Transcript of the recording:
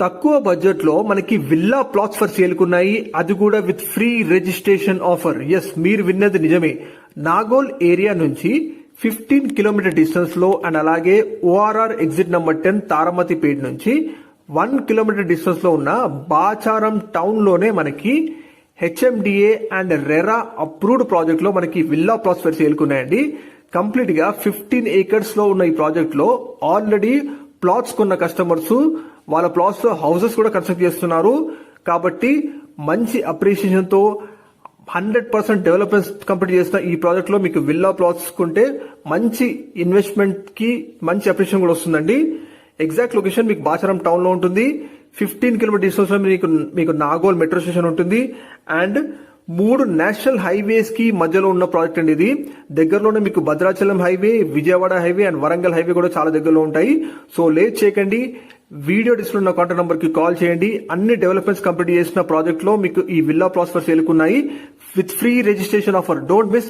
తక్కువ బడ్జెట్ లో మనకి విల్లా ప్లాట్స్ ఫర్ సేల్ కున్నాయి, అది కూడా with free registration offer. Yes, మీరు విన్నది నిజమే. నాగోల్ ఏరియా నుంచి 15 కిలోమీటర్ డిస్టెన్స్ లో అండ్ అలాగే ఓఆర్ఆర్ ఎగ్జిట్ నంబర్ 10 తారమతిపేట నుంచి 1 కిలోమీటర్ డిస్టెన్స్ లో ఉన్న బాచారం టౌన్ లోనే మనకి HMDA and RERA approved project లో మనకి విల్లా ప్లాట్స్ ఫర్ సేల్ కున్నాయండి. కంప్లీట్ గా 15 ఏకర్స్ లో ఉన్న ఈ ప్రాజెక్ట్ లో ఆల్రెడీ ప్లాట్స్ కొన్న కస్టమర్స్ వాళ్ళ ప్లాట్స్ లో హౌసెస్ కూడా కన్స్ట్రక్ట్ చేస్తున్నారు. కాబట్టి మంచి అప్రిషియేషన్ తో 100% డెవలప్మెంట్స్ కంప్లీట్ చేసిన ఈ ప్రాజెక్ట్ లో మీకు విల్లా ప్లాట్స్ కొంటే మంచి ఇన్వెస్ట్మెంట్ కి మంచి అప్రిషియేషన్ కూడా వస్తుందండి. ఎగ్జాక్ట్ లొకేషన్ మీకు బాచారం టౌన్ లో ఉంటుంది. 15 కిలోమీటర్ డిస్టెన్స్ లో మీకు నాగోల్ మెట్రో స్టేషన్ ఉంటుంది అండ్ 3 నేషనల్ హైవేస్ కి మధ్యలో ఉన్న ప్రాజెక్ట్ అండి ఇది. దగ్గరలోనే మీకు Bhadrachalam highway, Vijayawada highway and Warangal highway కూడా చాలా దగ్గరలో ఉంటాయి. సో లేట్ చేయకండి, వీడియో డిస్ప్లే ఉన్న కాంటాక్ట్ నంబర్ కి కాల్ చేయండి. అన్ని డెవలప్మెంట్స్ కంప్లీట్ చేసిన ప్రాజెక్ట్ లో మీకు ఈ విల్లా ప్లాట్స్ ఫర్ సేల్ ఉన్నాయి with free registration offer. Don't miss.